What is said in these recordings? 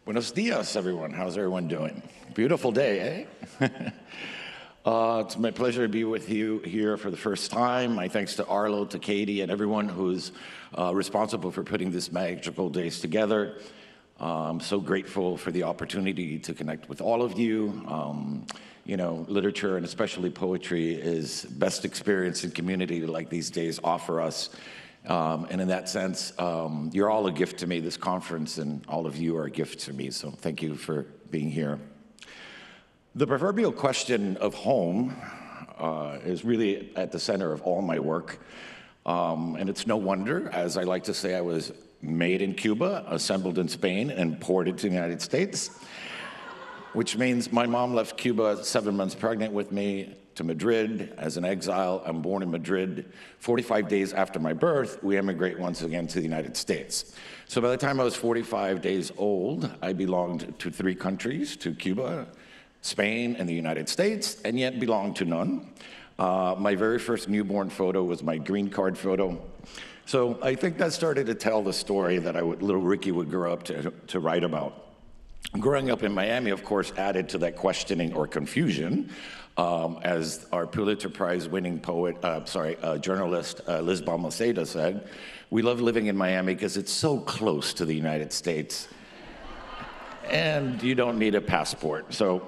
Buenos dias, everyone. How's everyone doing? Beautiful day, eh? It's my pleasure to be with you here for the first time. My thanks to Arlo, to Katie, and everyone who's responsible for putting this magical days together. I'm so grateful for the opportunity to connect with all of you. You know, literature and especially poetry is best experience and community like these days offer us. And in that sense, you're all a gift to me, this conference, and all of you are a gift to me, so thank you for being here. The proverbial question of home is really at the center of all my work, and it's no wonder, as I like to say, I was made in Cuba, assembled in Spain, and imported to the United States, which means my mom left Cuba 7 months pregnant with me to Madrid as an exile. I'm born in Madrid. 45 days after my birth, we emigrate once again to the United States. So by the time I was 45 days old, I belonged to 3 countries, to Cuba, Spain, and the United States, and yet belonged to none. My very first newborn photo was my green card photo. So I think that started to tell the story that little Ricky would grow up to write about. Growing up in Miami, of course, added to that questioning or confusion, as our Pulitzer Prize-winning journalist Liz Balmaceda said, we love living in Miami because it's so close to the United States, and you don't need a passport. So,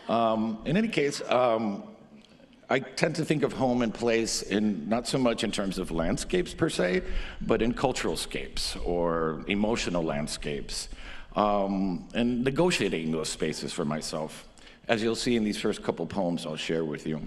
in any case, I tend to think of home and place in not so much in terms of landscapes per se, but in cultural scapes or emotional landscapes. And negotiating those spaces for myself, as you'll see in these first couple poems I'll share with you.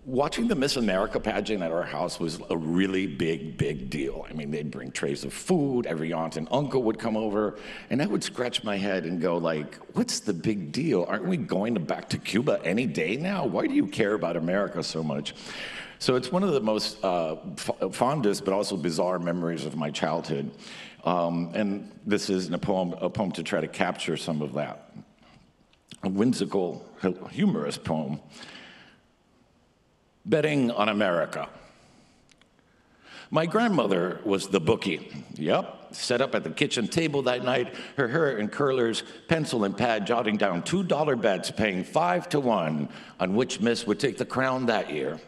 Watching the Miss America pageant at our house was a really big deal. I mean, they'd bring trays of food, every aunt and uncle would come over, and I would scratch my head and go like, what's the big deal? Aren't we going back to Cuba any day now? Why do you care about America so much? So it's one of the most fondest but also bizarre memories of my childhood. And this is a poem to try to capture some of that. A whimsical, humorous poem. Betting on America. My grandmother was the bookie. Yep, set up at the kitchen table that night, her hair in curlers, pencil and pad, jotting down $2 bets, paying 5 to 1 on which Miss would take the crown that year.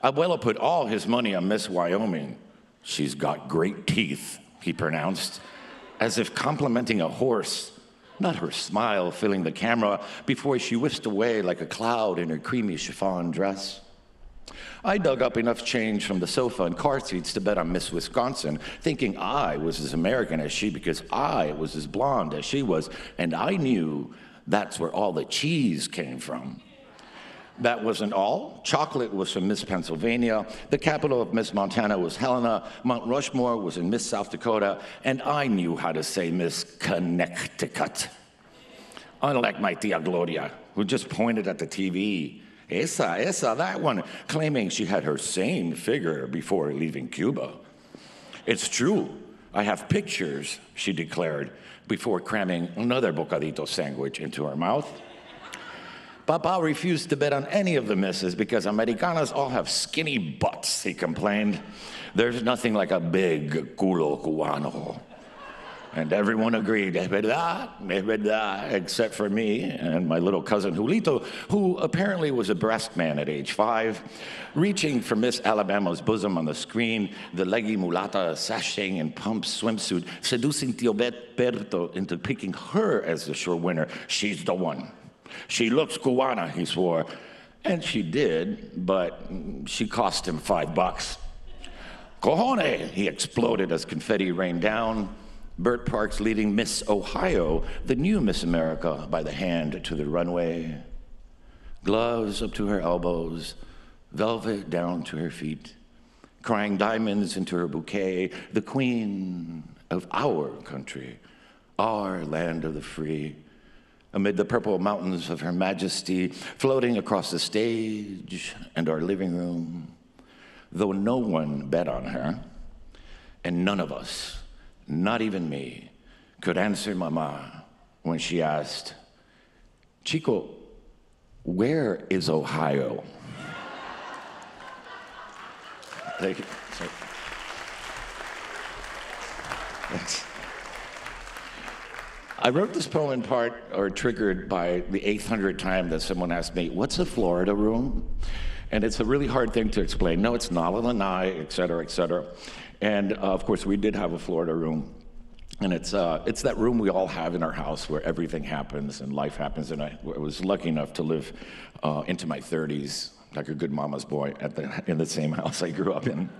Abuelo put all his money on Miss Wyoming. She's got great teeth, he pronounced, as if complimenting a horse, not her smile filling the camera before she whisked away like a cloud in her creamy chiffon dress. I dug up enough change from the sofa and car seats to bet on Miss Wisconsin, thinking I was as American as she because I was as blonde as she was, and I knew that's where all the cheese came from. That wasn't all. Chocolate was from Miss Pennsylvania, the capital of Miss Montana was Helena, Mount Rushmore was in Miss South Dakota, and I knew how to say Miss Connecticut. Unlike my tia Gloria, who just pointed at the TV, esa, that one, claiming she had her same figure before leaving Cuba. It's true, I have pictures, she declared, before cramming another bocadito sandwich into her mouth. Papa refused to bet on any of the misses because Americanas all have skinny butts, he complained. There's nothing like a big culo cubano. And everyone agreed, es verdad, except for me and my little cousin Julito, who apparently was a breast man at age 5, reaching for Miss Alabama's bosom on the screen, the leggy mulata sashaying in pumps swimsuit, seducing Tio Berto into picking her as the sure winner. She's the one. She looks Cubana, he swore. And she did, but she cost him $5. Cojones, he exploded as confetti rained down. Bert Parks leading Miss Ohio, the new Miss America, by the hand to the runway. Gloves up to her elbows, velvet down to her feet, crying diamonds into her bouquet, the queen of our country, our land of the free. Amid the purple mountains of her majesty, floating across the stage and our living room, though no one bet on her, and none of us, not even me, could answer Mama when she asked, Chico, where is Ohio? Thank you. Thanks. I wrote this poem in part, or triggered by the 800th time that someone asked me, what's a Florida room? And it's a really hard thing to explain. No, it's not a lanai, et cetera, et cetera. And of course, we did have a Florida room. And it's that room we all have in our house where everything happens and life happens. And I was lucky enough to live into my 30s, like a good mama's boy, in the same house I grew up in.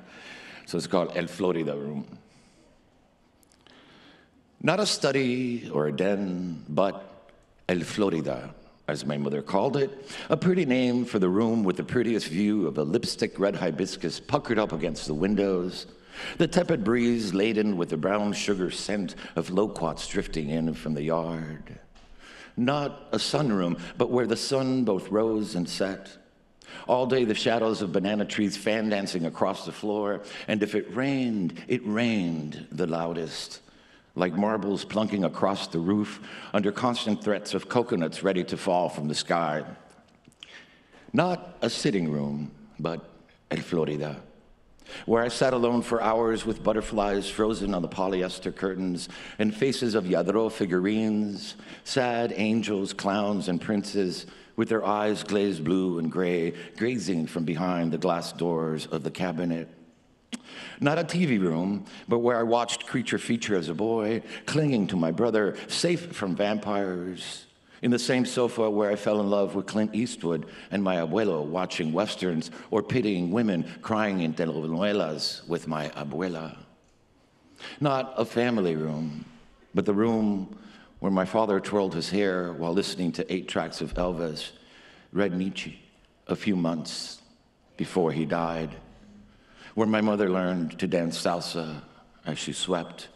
So it's called El Florida room. Not a study or a den, but El Florida, as my mother called it, a pretty name for the room with the prettiest view of a lipstick red hibiscus puckered up against the windows, the tepid breeze laden with the brown sugar scent of loquats drifting in from the yard. Not a sunroom, but where the sun both rose and set. All day the shadows of banana trees fan dancing across the floor, and if it rained the loudest, like marbles plunking across the roof under constant threats of coconuts ready to fall from the sky. Not a sitting room, but El Florida, where I sat alone for hours with butterflies frozen on the polyester curtains and faces of Lladró figurines, sad angels, clowns, and princes with their eyes glazed blue and gray, gazing from behind the glass doors of the cabinet. Not a TV room, but where I watched Creature Feature as a boy, clinging to my brother, safe from vampires. In the same sofa where I fell in love with Clint Eastwood and my abuelo watching westerns or pitying women crying in telenovelas with my abuela. Not a family room, but the room where my father twirled his hair while listening to 8 tracks of Elvis, read Nietzsche a few months before he died, where my mother learned to dance salsa as she swept,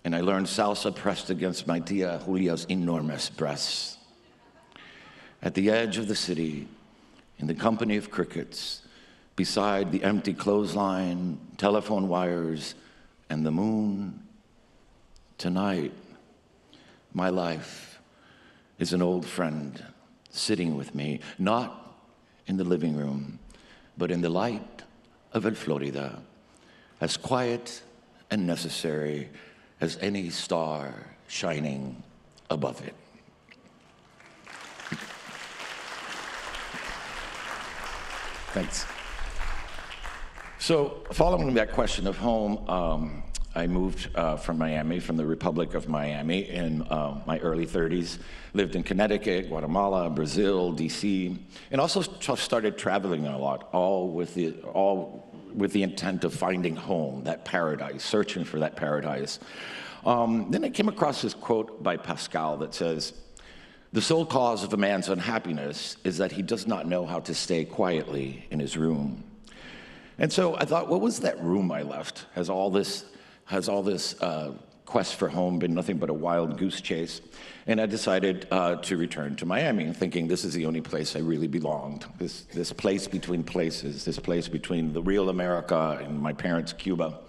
and I learned salsa pressed against my tia Julia's enormous breasts. At the edge of the city, in the company of crickets, beside the empty clothesline, telephone wires, and the moon, tonight, my life is an old friend sitting with me, not in the living room, but in the light of El Florida, as quiet and necessary as any star shining above it. Thanks. So, following that question of home, I moved from Miami, from the Republic of Miami in my early 30s, lived in Connecticut, Guatemala, Brazil, DC, and also started traveling a lot, all with the intent of finding home, that paradise, searching for that paradise. Then I came across this quote by Pascal that says, "The sole cause of a man's unhappiness is that he does not know how to stay quietly in his room." And so I thought, what was that room I left? Has all this quest for home been nothing but a wild goose chase? And I decided to return to Miami, thinking this is the only place I really belonged, this place between places, this place between the real America and my parents' Cuba.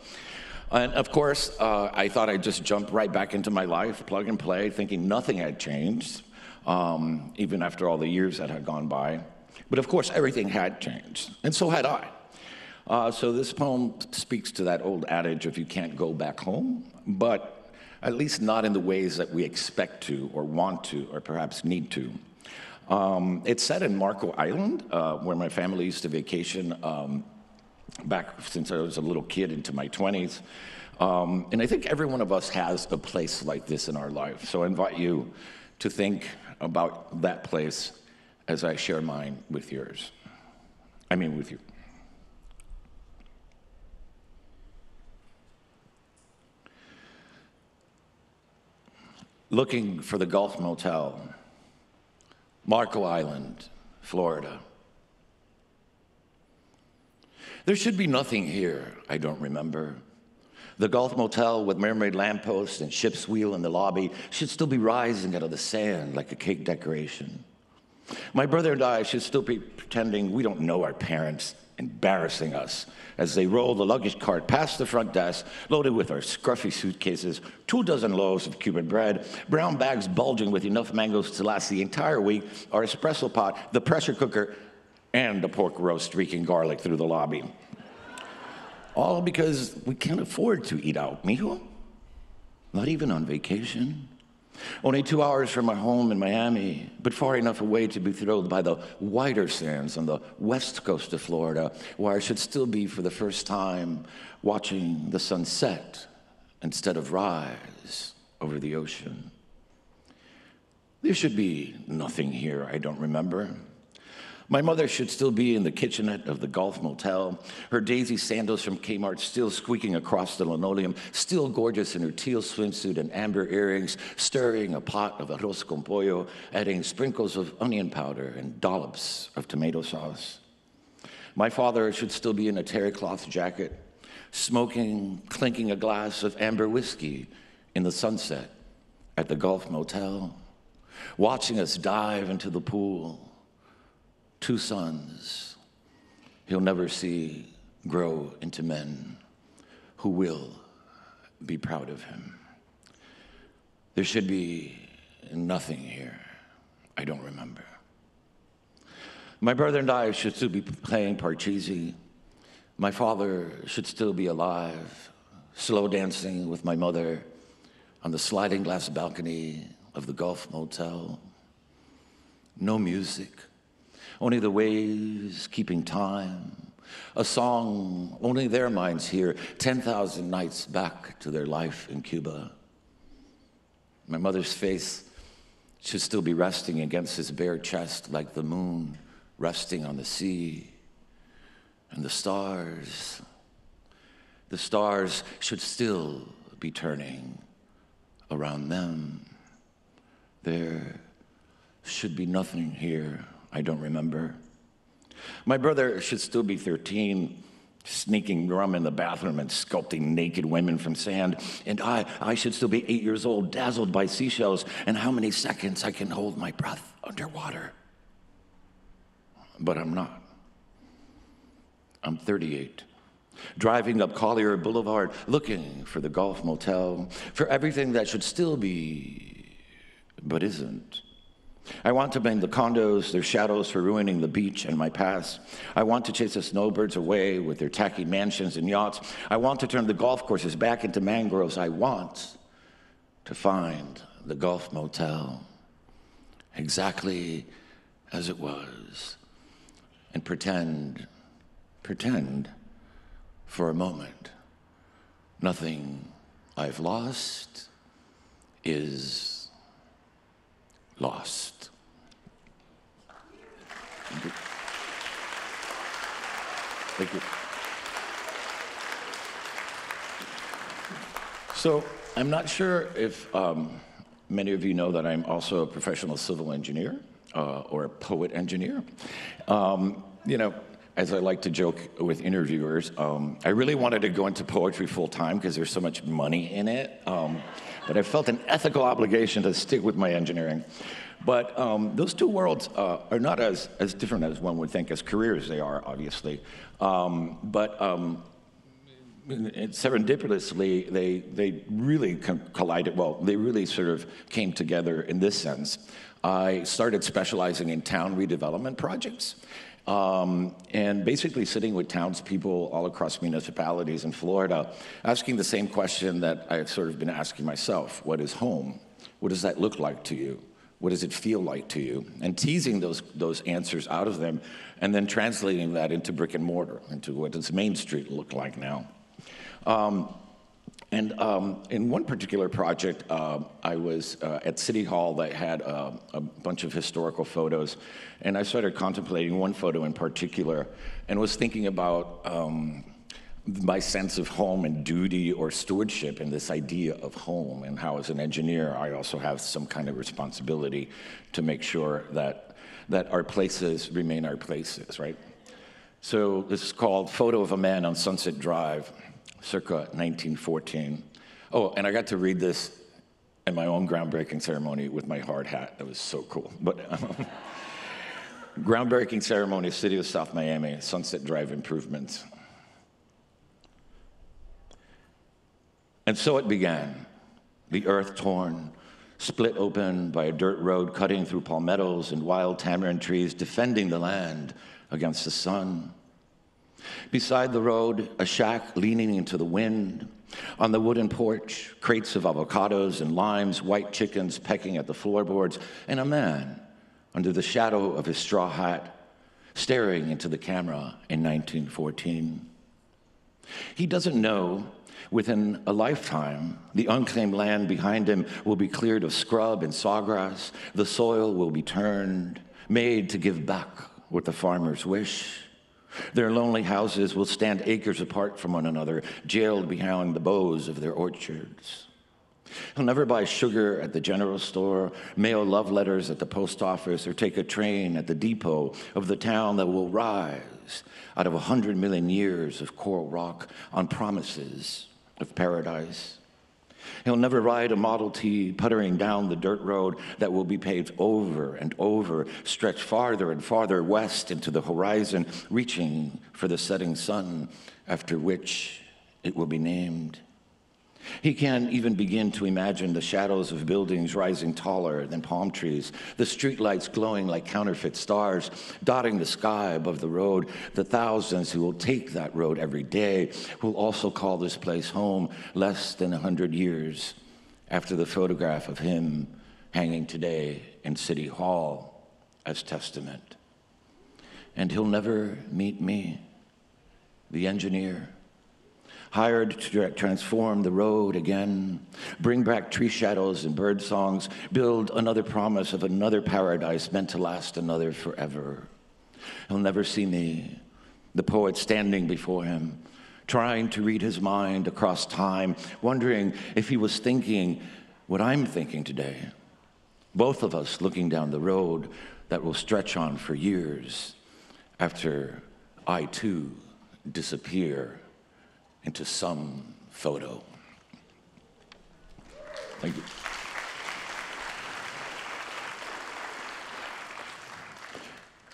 And of course, I thought I'd just jump right back into my life, plug and play, thinking nothing had changed, even after all the years that had gone by. But of course, everything had changed, and so had I. So this poem speaks to that old adage of you can't go back home, but at least not in the ways that we expect to or want to or perhaps need to. It's set in Marco Island, where my family used to vacation back since I was a little kid into my 20s. And I think every one of us has a place like this in our life. So I invite you to think about that place as I share mine with yours. With you. Looking for the Gulf Motel, Marco Island, Florida. There should be nothing here I don't remember. The Gulf Motel with mermaid lampposts and ship's wheel in the lobby should still be rising out of the sand like a cake decoration. My brother and I should still be pretending we don't know our parents, embarrassing us as they roll the luggage cart past the front desk, loaded with our scruffy suitcases, 24 loaves of Cuban bread, brown bags bulging with enough mangoes to last the entire week, our espresso pot, the pressure cooker, and the pork roast reeking garlic through the lobby. All because we can't afford to eat out, mijo. Not even on vacation. Only 2 hours from my home in Miami, but far enough away to be thrilled by the whiter sands on the west coast of Florida, where I should still be for the first time watching the sun set instead of rise over the ocean. There should be nothing here I don't remember. My mother should still be in the kitchenette of the Golf Motel, her daisy sandals from Kmart still squeaking across the linoleum, still gorgeous in her teal swimsuit and amber earrings, stirring a pot of arroz con pollo, adding sprinkles of onion powder and dollops of tomato sauce. My father should still be in a terry cloth jacket, smoking, clinking a glass of amber whiskey in the sunset at the Golf Motel, watching us dive into the pool. 2 sons he'll never see grow into men who will be proud of him. There should be nothing here I don't remember. My brother and I should still be playing parcheesi. My father should still be alive, slow dancing with my mother on the sliding glass balcony of the Golf Motel. No music. Only the waves keeping time, a song only their minds hear, 10,000 nights back to their life in Cuba. My mother's face should still be resting against his bare chest like the moon resting on the sea. And the stars should still be turning around them. There should be nothing here I don't remember. My brother should still be 13, sneaking rum in the bathroom and sculpting naked women from sand. And I should still be 8 years old, dazzled by seashells and how many seconds I can hold my breath underwater. But I'm not. I'm 38, driving up Collier Boulevard, looking for the Golf Motel, for everything that should still be, but isn't. I want to blame the condos, their shadows for ruining the beach and my past. I want to chase the snowbirds away with their tacky mansions and yachts. I want to turn the golf courses back into mangroves. I want to find the Golf Motel exactly as it was and pretend for a moment nothing I've lost is lost. Thank you. So I'm not sure if many of you know that I'm also a professional civil engineer or a poet engineer. As I like to joke with interviewers, I really wanted to go into poetry full time because there's so much money in it. But I felt an ethical obligation to stick with my engineering. But those two worlds are not as different as one would think as careers they are, obviously. But serendipitously, they really collided. Well, they really sort of came together in this sense. I started specializing in town redevelopment projects. And basically sitting with townspeople all across municipalities in Florida, asking the same question that I've sort of been asking myself: what is home? What does that look like to you? What does it feel like to you? And teasing those answers out of them, and then translating that into brick and mortar, into what does Main Street look like now? In one particular project, I was at City Hall that had a bunch of historical photos, and I started contemplating one photo in particular and was thinking about my sense of home and duty or stewardship and this idea of home, and how as an engineer I also have some kind of responsibility to make sure that our places remain our places, right? So this is called Photo of a Man on Sunset Drive, circa 1914. Oh, and I got to read this in my own groundbreaking ceremony with my hard hat. That was so cool. But groundbreaking ceremony, City of South Miami, Sunset Drive improvements. And so it began, the earth torn, split open by a dirt road cutting through palmettos and wild tamarind trees, defending the land against the sun. Beside the road, a shack leaning into the wind. On the wooden porch, crates of avocados and limes, white chickens pecking at the floorboards, and a man under the shadow of his straw hat, staring into the camera in 1914. He doesn't know within a lifetime, the unclaimed land behind him will be cleared of scrub and sawgrass. The soil will be turned, made to give back what the farmers wish. Their lonely houses will stand acres apart from one another, jailed behind the boughs of their orchards. He'll never buy sugar at the general store, mail love letters at the post office, or take a train at the depot of the town that will rise out of 100 million years of coral rock on promises of paradise. He'll never ride a Model T puttering down the dirt road that will be paved over and over, stretched farther and farther west into the horizon, reaching for the setting sun, after which it will be named. He can't even begin to imagine the shadows of buildings rising taller than palm trees, the streetlights glowing like counterfeit stars, dotting the sky above the road, the thousands who will take that road every day, who will also call this place home less than 100 years after the photograph of him hanging today in City Hall as testament. And he'll never meet me, the engineer, hired to transform the road again, bring back tree shadows and bird songs, build another promise of another paradise meant to last another forever. He'll never see me, the poet standing before him, trying to read his mind across time, wondering if he was thinking what I'm thinking today. Both of us looking down the road that will stretch on for years after I too disappear into some photo. Thank you.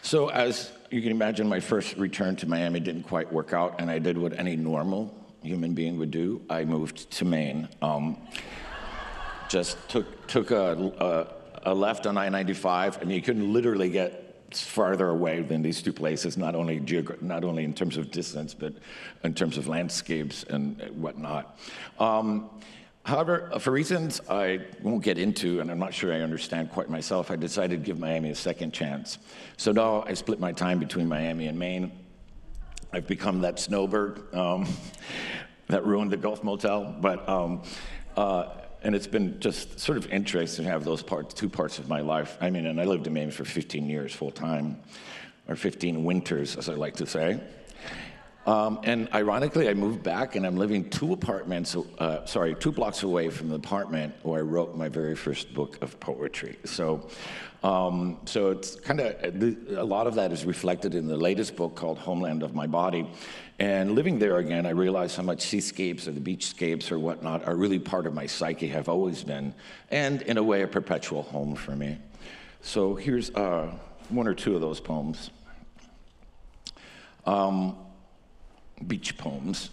So as you can imagine, my first return to Miami didn't quite work out, and I did what any normal human being would do. I moved to Maine. Just took a left on I-95. I mean, you couldn't literally get farther away than these two places, not only in terms of distance, but in terms of landscapes and whatnot. However, for reasons I won't get into, and I'm not sure I understand quite myself, I decided to give Miami a second chance. So now I split my time between Miami and Maine. I've become that snowbird that ruined the Gulf Motel, and it's been just sort of interesting to have those two parts of my life. I mean, and I lived in Maine for 15 years full time, or 15 winters, as I like to say. And ironically, I moved back, and I'm living 2 blocks away from the apartment where I wrote my very first book of poetry. So it's kind of, a lot of that is reflected in the latest book called Homeland of My Body. And living there again, I realized how much seascapes or the beachscapes or whatnot are really part of my psyche, have always been, and in a way, a perpetual home for me. So here's 1 or 2 of those poems. Beach poems.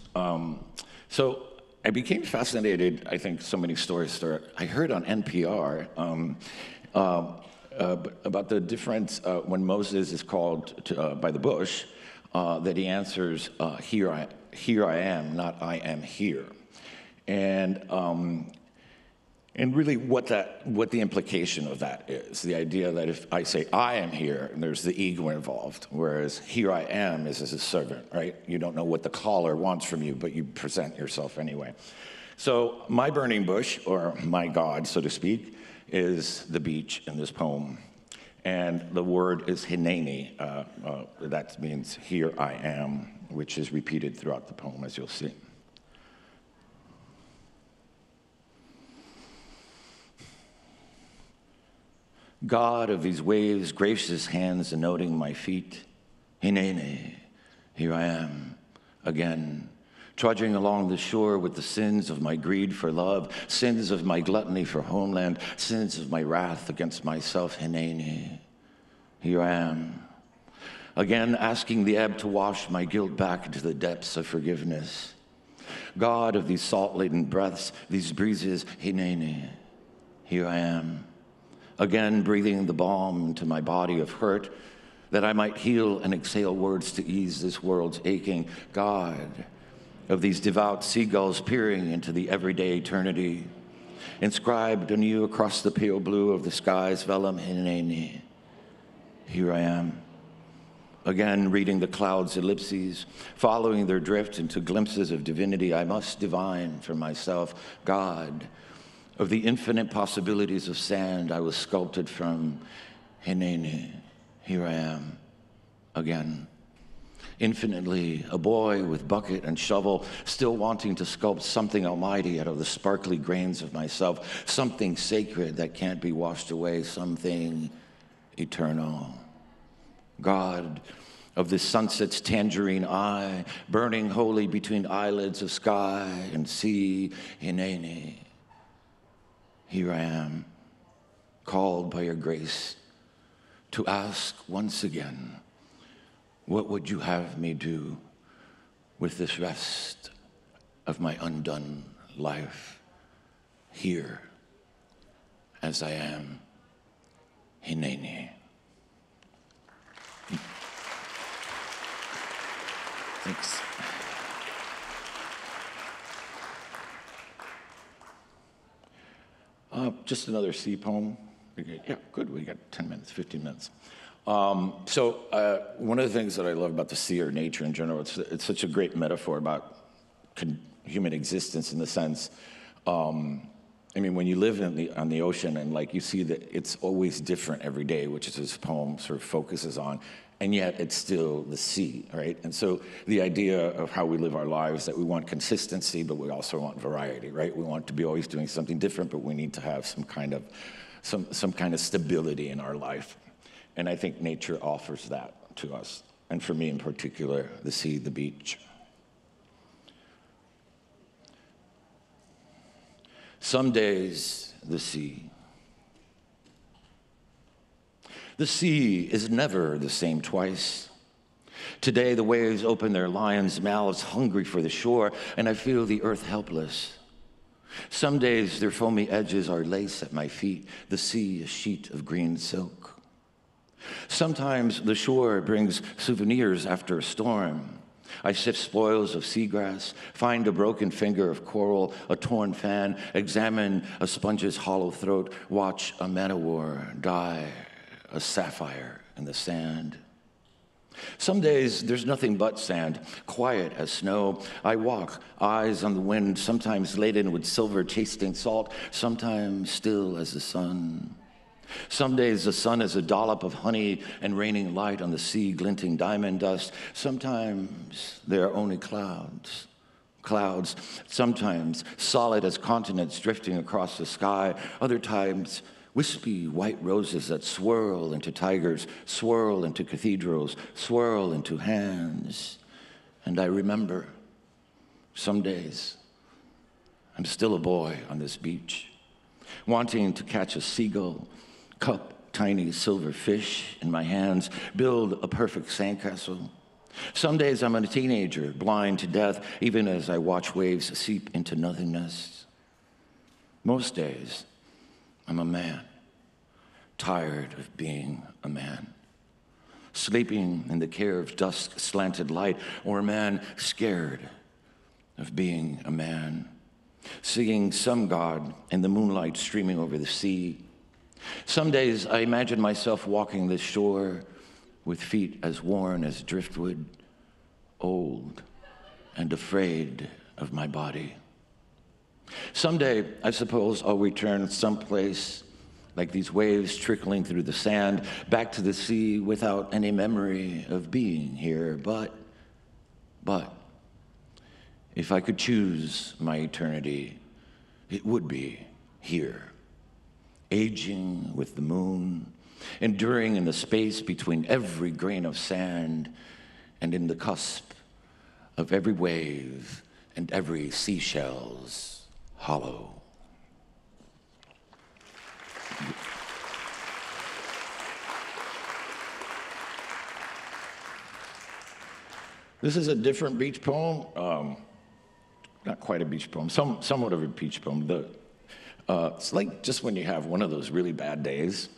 So I became fascinated, I think so many stories start. I heard on NPR about the difference when Moses is called by the bush, that he answers, here I am, not I am here. And really what the implication of that is, the idea that if I say I am here, and there's the ego involved, whereas here I am is as a servant, right? You don't know what the caller wants from you, but you present yourself anyway. So my burning bush, or my God, so to speak, is the beach in this poem. And the word is hineni, that means here I am, which is repeated throughout the poem, as you'll see. God of these waves, gracious hands denoting my feet, hineni, here I am, again, trudging along the shore with the sins of my greed for love, sins of my gluttony for homeland, sins of my wrath against myself, hineni, here I am, again asking the ebb to wash my guilt back into the depths of forgiveness. God of these salt-laden breaths, these breezes, hineni, here I am, again breathing the balm into my body of hurt, that I might heal and exhale words to ease this world's aching. God, of these devout seagulls peering into the everyday eternity, inscribed anew across the pale blue of the sky's vellum, Hineni. Here I am, again reading the clouds' ellipses, following their drift into glimpses of divinity I must divine for myself. God, of the infinite possibilities of sand I was sculpted from, Hineni. Here I am, again, infinitely a boy with bucket and shovel, still wanting to sculpt something almighty out of the sparkly grains of myself, something sacred that can't be washed away, something eternal. God, of the sunset's tangerine eye, burning holy between eyelids of sky and sea, Hineni. Here I am, called by your grace to ask once again, what would you have me do with this rest of my undone life, here as I am, Hineni. Thanks. Just another sea poem. Yeah, good. We got 10 minutes, 15 minutes. One of the things that I love about the sea or nature in general, it's such a great metaphor about human existence in the sense, when you live on the ocean and like you see that it's always different every day, which is this poem sort of focuses on, and yet it's still the sea, right? And so the idea of how we live our lives, that we want consistency, but we also want variety, right? We want to be always doing something different, but we need to have some kind of stability in our life. And I think nature offers that to us. And for me in particular, the sea, the beach. Some days, the sea. The sea is never the same twice. Today, the waves open their lions' mouths, hungry for the shore, and I feel the earth helpless. Some days, their foamy edges are lace at my feet, the sea a sheet of green silk. Sometimes the shore brings souvenirs after a storm. I sift spoils of seagrass, find a broken finger of coral, a torn fan, examine a sponge's hollow throat, watch a man-o-war die, a sapphire in the sand. Some days there's nothing but sand, quiet as snow. I walk, eyes on the wind, sometimes laden with silver tasting salt, sometimes still as the sun. Some days the sun is a dollop of honey and raining light on the sea, glinting diamond dust. Sometimes there are only clouds, sometimes solid as continents drifting across the sky. Other times, wispy white roses that swirl into tigers, swirl into cathedrals, swirl into hands. And I remember, some days, I'm still a boy on this beach, wanting to catch a seagull, cup tiny silver fish in my hands, build a perfect sandcastle. Some days I'm a teenager, blind to death, even as I watch waves seep into nothingness. Most days, I'm a man, tired of being a man, sleeping in the care of dusk slanted light, or a man scared of being a man, seeing some god in the moonlight streaming over the sea. Some days I imagine myself walking the shore with feet as worn as driftwood, old and afraid of my body. Someday, I suppose, I'll return someplace like these waves trickling through the sand, back to the sea without any memory of being here. But, if I could choose my eternity, it would be here, aging with the moon, enduring in the space between every grain of sand and in the cusp of every wave and every seashell's hollow. This is a different beach poem. Not quite a beach poem, somewhat of a beach poem. It's like just when you have one of those really bad days,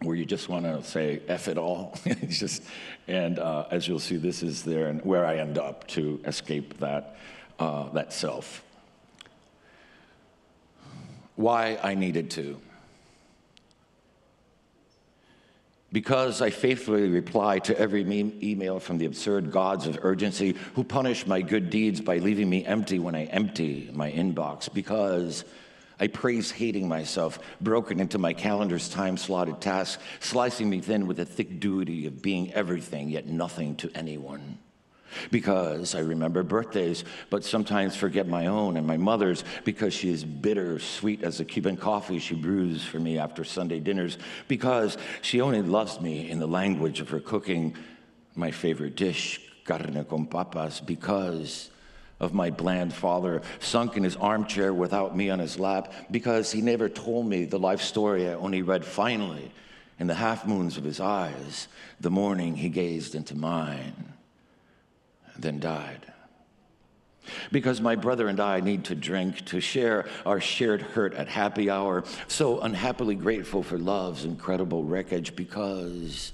where you just want to say F it all. It's just, and as you'll see, this is there and where I end up to escape that, that self. Why I needed to. Because I faithfully reply to every email from the absurd gods of urgency who punish my good deeds by leaving me empty when I empty my inbox. Because I praise hating myself, broken into my calendar's time-slotted tasks, slicing me thin with the thick duty of being everything yet nothing to anyone. Because I remember birthdays, but sometimes forget my own and my mother's, because she is bitter, sweet as the Cuban coffee she brews for me after Sunday dinners. Because she only loves me in the language of her cooking my favorite dish, carne con papas. Because of my bland father, sunk in his armchair without me on his lap. Because he never told me the life story I only read finally in the half-moons of his eyes the morning he gazed into mine, then died. Because my brother and I need to drink to share our shared hurt at happy hour, so unhappily grateful for love's incredible wreckage. Because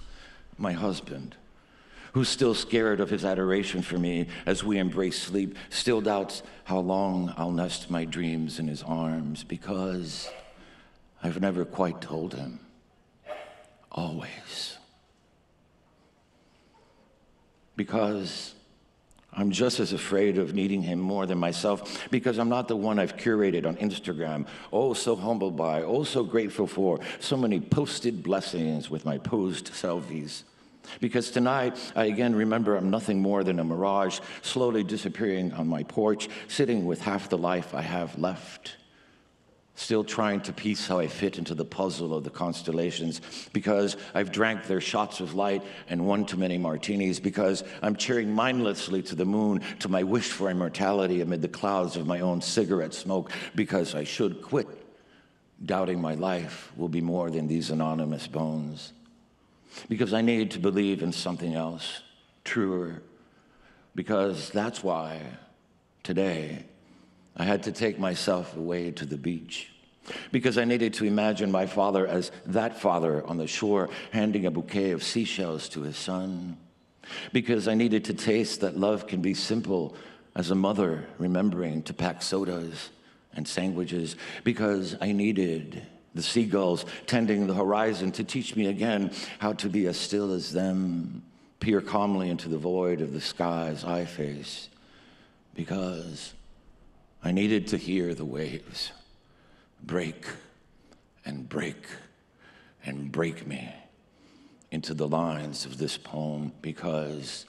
my husband, who's still scared of his adoration for me as we embrace sleep, still doubts how long I'll nest my dreams in his arms. Because I've never quite told him, always. Because I'm just as afraid of needing him more than myself, because I'm not the one I've curated on Instagram, oh, so humbled by, oh, so grateful for, so many posted blessings with my posed selfies. Because tonight, I again remember I'm nothing more than a mirage, slowly disappearing on my porch, sitting with half the life I have left, still trying to piece how I fit into the puzzle of the constellations. Because I've drank their shots of light and one too many martinis. Because I'm cheering mindlessly to the moon, to my wish for immortality amid the clouds of my own cigarette smoke. Because I should quit, doubting my life will be more than these anonymous bones. Because I need to believe in something else, truer. Because that's why today I had to take myself away to the beach. Because I needed to imagine my father as that father on the shore, handing a bouquet of seashells to his son. Because I needed to taste that love can be simple as a mother remembering to pack sodas and sandwiches. Because I needed the seagulls tending the horizon to teach me again how to be as still as them, peer calmly into the void of the skies I face. Because I needed to hear the waves break and break and break me into the lines of this poem. Because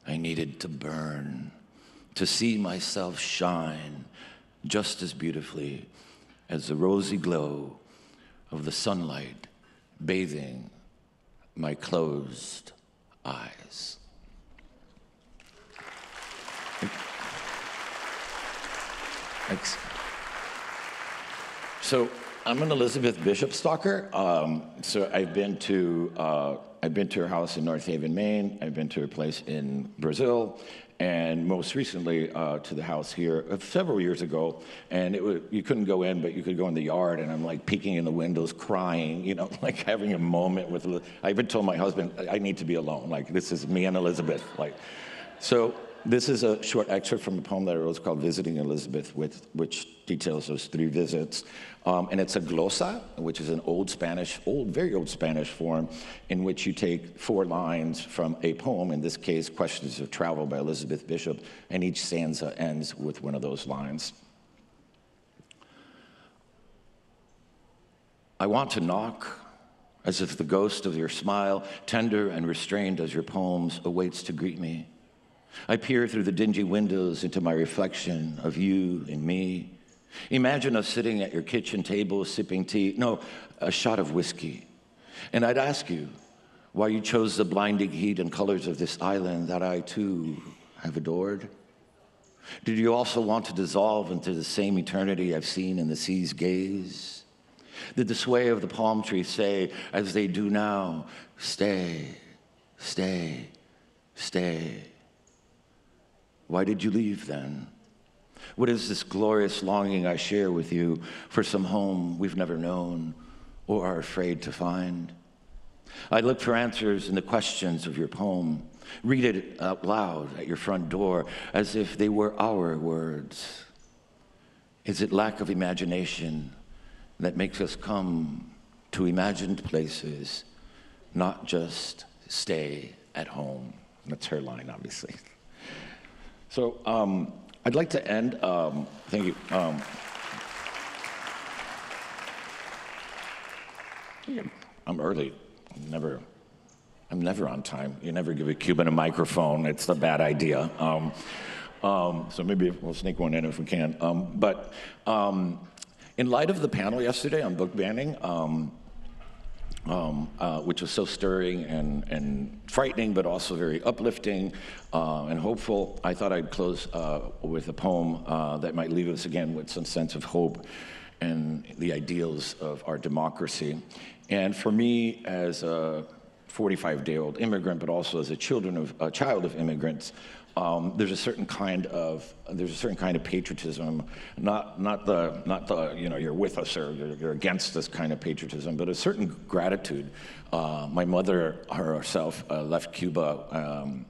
I needed to burn, to see myself shine just as beautifully as the rosy glow of the sunlight bathing my closed eyes. Thanks. So I'm an Elizabeth Bishop stalker. So I've been to her house in North Haven, Maine. I've been to her place in Brazil, and most recently to the house here several years ago. And you couldn't go in, but you could go in the yard, and I'm like peeking in the windows, crying, you know, like having a moment with. I even told my husband, I need to be alone. Like, this is me and Elizabeth. Like, so. This is a short excerpt from a poem that I wrote called Visiting Elizabeth, which details those 3 visits. And it's a glosa, which is an very old Spanish form, in which you take 4 lines from a poem, in this case, Questions of Travel by Elizabeth Bishop, and each stanza ends with one of those lines. I want to knock, as if the ghost of your smile, tender and restrained as your poems, awaits to greet me. I peer through the dingy windows into my reflection of you and me. Imagine us sitting at your kitchen table, sipping tea, a shot of whiskey. And I'd ask you why you chose the blinding heat and colors of this island that I, too, have adored. Did you also want to dissolve into the same eternity I've seen in the sea's gaze? Did the sway of the palm trees say, as they do now, stay, stay, stay? Why did you leave then? What is this glorious longing I share with you for some home we've never known or are afraid to find? I look for answers in the questions of your poem. Read it out loud at your front door as if they were our words. Is it lack of imagination that makes us come to imagined places, not just stay at home? That's her line, obviously. So I'd like to end, thank you. I'm early. I'm never on time. You never give a Cuban a microphone. It's a bad idea. So maybe we'll sneak one in if we can. But in light of the panel yesterday on book banning, which was so stirring and frightening, but also very uplifting and hopeful, I thought I'd close with a poem that might leave us again with some sense of hope and the ideals of our democracy. And for me, as a 45-day-old immigrant, but also as a child of immigrants, there's a certain kind of patriotism, not the you're with us or you're against us kind of patriotism, but a certain gratitude. My mother herself left Cuba,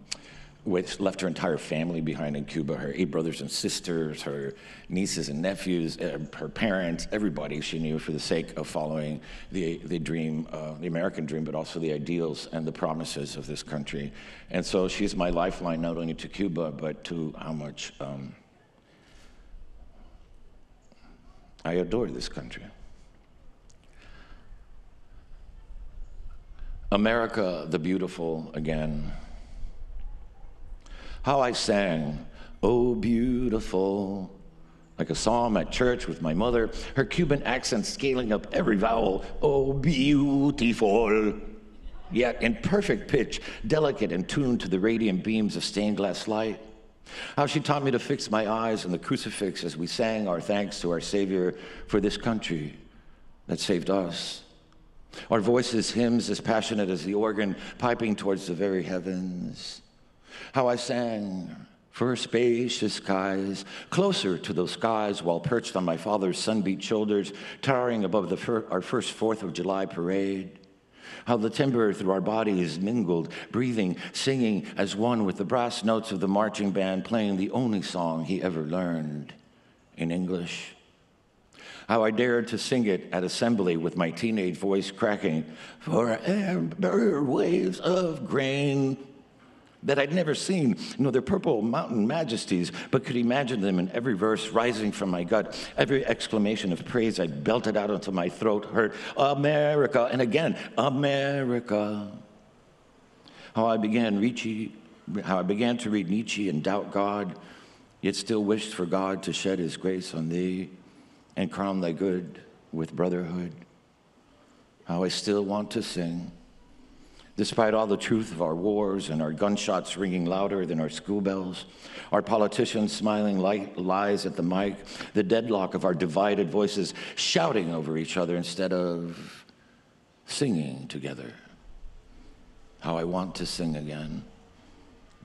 left her entire family behind in Cuba, her 8 brothers and sisters, her nieces and nephews, her parents, everybody she knew for the sake of following the dream, the American dream, but also the ideals and the promises of this country. And so she's my lifeline, not only to Cuba, but to how much I adore this country. America the beautiful again. How I sang, "Oh beautiful," like a psalm at church with my mother, her Cuban accent scaling up every vowel, "Oh beautiful," yet in perfect pitch, delicate and tuned to the radiant beams of stained glass light. How she taught me to fix my eyes on the crucifix as we sang our thanks to our Savior for this country that saved us. Our voices, hymns as passionate as the organ, piping towards the very heavens. How I sang for spacious skies, closer to those skies while perched on my father's sun-beat shoulders, towering above our first 4th of July parade. How the timbre through our bodies mingled, breathing, singing as one with the brass notes of the marching band playing the only song he ever learned in English. How I dared to sing it at assembly with my teenage voice cracking, "For amber waves of grain," that I'd never seen, their purple mountain majesties, but could imagine them in every verse rising from my gut. Every exclamation of praise I belted out until my throat hurt. America, and again, America. How I began to read Nietzsche and doubt God, yet still wished for God to shed his grace on thee and crown thy good with brotherhood. How I still want to sing, despite all the truth of our wars and our gunshots ringing louder than our school bells, our politicians smiling lies at the mic, the deadlock of our divided voices shouting over each other instead of singing together. How I want to sing again,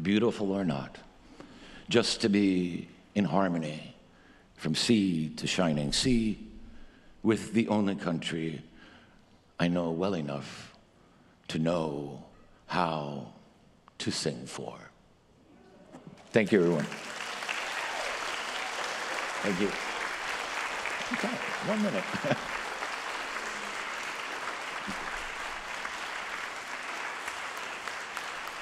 beautiful or not, just to be in harmony from sea to shining sea with the only country I know well enough to know how to sing for. Thank you, everyone. Thank you. Okay, 1 minute.